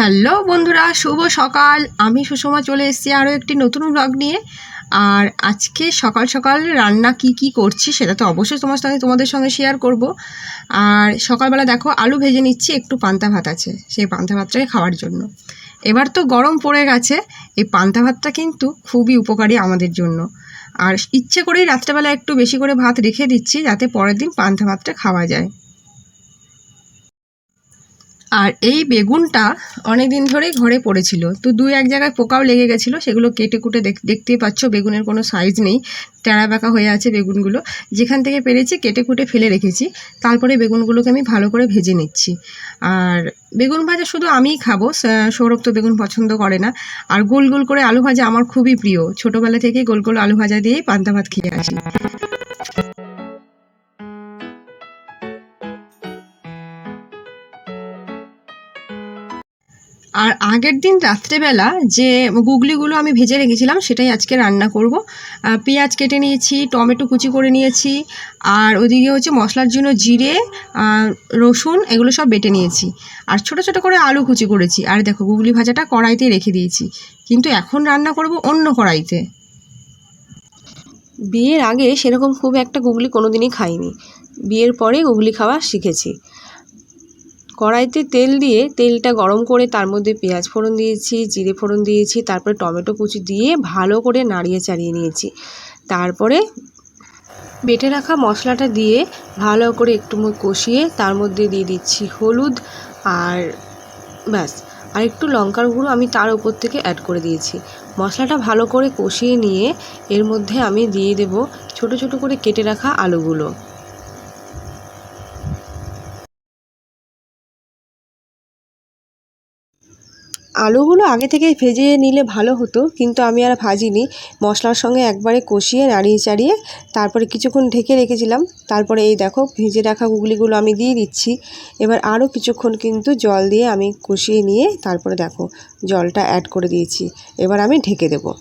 Hello বন্ধুরা, শুভ সকাল। আমি সুষমা চলে এসেছি আরও একটি নতুন ব্লগ নিয়ে। আর আজকে সকাল সকাল রান্না কি করছি সেটা তো অবশ্যই তোমাদের সঙ্গে শেয়ার করব। আর সকালবেলা দেখো আলু ভেজে নিচ্ছি, একটু পান্তা ভাত আছে, সেই পান্তা ভাতটাকে খাওয়ার জন্য। এবার তো গরম পড়ে গেছে, এই পান্তা ভাতটা কিন্তু খুবই উপকারী আমাদের জন্য। আর ইচ্ছে করেই রাত্রেবেলা একটু বেশি করে ভাত রেখে দিচ্ছি, যাতে পরের দিন পান্তা ভাতটা খাওয়া যায়। আর এই বেগুনটা অনেক দিন ধরেই ঘরে পড়েছিল, তো দুই এক জায়গায় পোকাও লেগে গেছিলো, সেগুলো কেটে কুটে দেখতেই পাচ্ছ বেগুনের কোনো সাইজ নেই, টেরা বেঁকা হয়ে আছে বেগুনগুলো। যেখান থেকে পেরেছি কেটে কুটে ফেলে রেখেছি। তারপরে বেগুনগুলোকে আমি ভালো করে ভেজে নিচ্ছি। আর বেগুন ভাজা শুধু আমিই খাবো, সৌরভ তো বেগুন পছন্দ করে না। আর গোল গোল করে আলু ভাজা আমার খুবই প্রিয়, ছোটোবেলা থেকেই গোল গোল আলু ভাজা দিয়েই পান্তা ভাত খেয়ে আসি। আর আগের দিন রাত্রেবেলা যে গুগলিগুলো আমি ভেজে রেখেছিলাম সেটাই আজকে রান্না করব। পেঁয়াজ কেটে নিয়েছি, টমেটো কুচি করে নিয়েছি, আর ওদিকে হচ্ছে মশলার জন্য জিরে, রসুন এগুলো সব বেটে নিয়েছি। আর ছোট ছোট করে আলু কুচি করেছি। আর দেখো গুগলি ভাজাটা কড়াইতে রেখে দিয়েছি, কিন্তু এখন রান্না করব অন্য কড়াইতে। বিয়ের আগে সেরকম খুব একটা গুগলি কোনোদিনই খাইনি, বিয়ের পরে গুগলি খাওয়া শিখেছি। কড়াইতে তেল দিয়ে তেলটা গরম করে তার মধ্যে পেঁয়াজ ফোড়ন দিয়েছি, জিরে ফোড়ন দিয়েছি, তারপরে টমেটো কুচি দিয়ে ভালো করে নাড়িয়ে চাড়িয়ে নিয়েছি। তারপরে বেটে রাখা মশলাটা দিয়ে ভালো করে একটু কষিয়ে তার মধ্যে দিয়ে দিচ্ছি হলুদ আর ব্যাস, আর একটু লঙ্কার গুঁড়ো আমি তার উপর থেকে অ্যাড করে দিয়েছি। মশলাটা ভালো করে কষিয়ে নিয়ে এর মধ্যে আমি দিয়ে দেব ছোট ছোট করে কেটে রাখা আলুগুলো। আলুগুলো আগে থেকে ভেজে নিলে ভালো হতো, কিন্তু আমি আর ভাজিনি, মশলার সঙ্গে একবারে কষিয়ে নাড়িয়ে চাড়িয়ে তারপরে কিছুক্ষণ ঢেকে রেখেছিলাম। তারপরে এই দেখো ভেজে রাখা গুগলিগুলো আমি দিয়ে দিচ্ছি। এবার আরও কিছুক্ষণ কিন্তু জল দিয়ে আমি কষিয়ে নিয়ে তারপরে দেখো জলটা অ্যাড করে দিয়েছি। এবার আমি ঢেকে দেবো।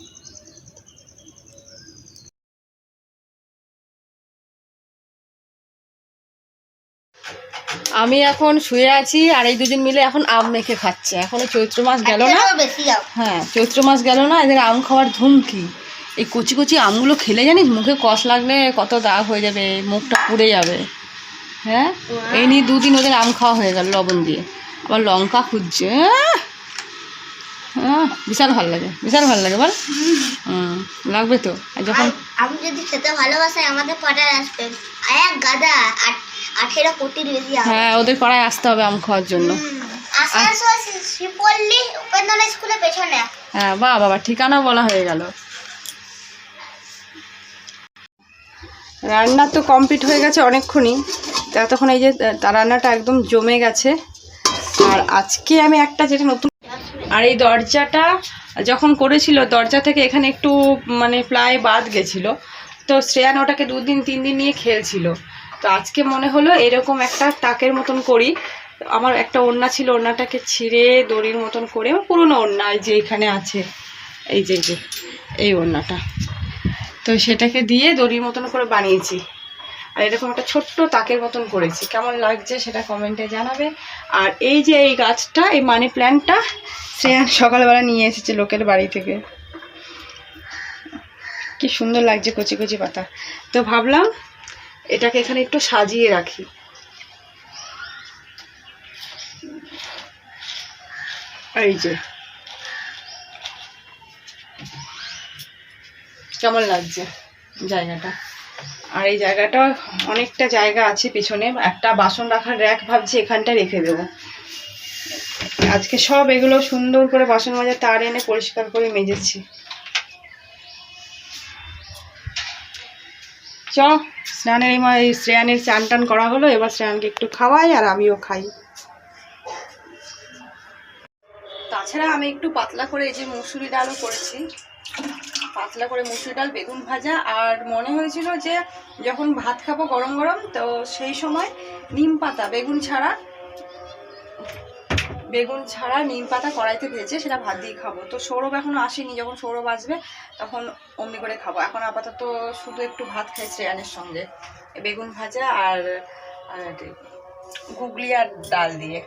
আমি এখন শুয়ে আছি, আর এই দুজন মিলে এখন আম মেখে খাচ্ছে। এখনো চৈত্র মাস গেল না। হ্যাঁ, চৈত্র মাস গেল না, এদের আম খাওয়ার ধুম কি। এই কচি কচি আমগুলো খেলে জানিস মুখে কষ লাগলে কত দাগ হয়ে যাবে, মুখটা পুড়ে যাবে। হ্যাঁ, এই নিয়ে দুদিন ওদের আম খাওয়া হয়ে গেল লবণ দিয়ে। আবার লঙ্কা খুঁজছে। হ্যাঁ, বিশাল ভালো লাগে, বিশাল ভালো লাগে বল। লাগবে তো। যখন আমি যদি খেতে ভালোবাসে আমাদের পাড়ায় আসবে এক গাদা 18 কোটির বেশি। হ্যাঁ, ওদের পাড়ায় আসতে হবে আম খাওয়ার জন্য। স্কুলের পেছনে। হ্যাঁ, বাবা ঠিকানা বলা হয়ে গেল। রান্না তো কমপ্লিট হয়ে গেছে অনেকক্ষণই, ততক্ষণ এই যে রান্নাটা একদম জমে গেছে। আর আজকে আমি একটা যেটা নতুন, আর এই দরজাটা যখন করেছিল দরজা থেকে এখানে একটু মানে প্লাই বাদ গেছিলো, তো শ্রেয়ান ওটাকে 2 দিন 3 দিন নিয়ে খেলছিল। তো আজকে মনে হলো এরকম একটা টাকের মতন করি। আমার একটা ওড়না ছিল, ওড়নাটাকে ছিঁড়ে দড়ির মতন করে, পুরোনো ওড়না এই যে এখানে আছে, এই যে এই ওড়নাটা, তো সেটাকে দিয়ে দড়ির মতন করে বানিয়েছি। আর এরকম একটা ছোট্ট তাকের মতন করেছি। কেমন লাগছে সেটা কমেন্টে জানাবে। আর এই যে এই গাছটা, এই মানি প্ল্যান্টটা শ্রেয়ান সকালবেলা নিয়ে এসেছে লোকের বাড়ি থেকে। কি সুন্দর লাগছে কচি কচি পাতা। তো ভাবলাম এটাকে এখানে একটু সাজিয়ে রাখি। এই যে কেমন লাগছে জায়গাটা। আর এই জায়গাটা অনেকটা জায়গা আছে পিছনে, একটা বাসন রাখার র্যাক ভাবছি এখানটা রেখে দেবো। আজকে সব এগুলো সুন্দর করে বাসন মাজার তার এনে পরিষ্কার করে মেজেছি। স্নানের এই শ্রেয়ানের চান টান করা হলো, এবার শ্রেয়ানকে একটু খাওয়াই আর আমিও খাই। তাছাড়া আমি একটু পাতলা করে এই যে মুসুরি ডালও করেছি, পাতলা করে মুসুরি ডাল, বেগুন ভাজা। আর মনে হয়েছিল যে যখন ভাত খাবো গরম গরম, তো সেই সময় নিম পাতা বেগুন ছাড়া নিম পাতা কড়াইতে ভেজে সেটা ভাত দিয়ে খাবো। তো সৌরভ এখনো আসেনি, যখন সৌরভ আসবে তখন অমনি করে খাবো। এখন আপাতত শুধু একটু ভাত খাই শ্রেয়ানের সঙ্গে, বেগুন ভাজা আর গুগলি আর ডাল দিয়ে।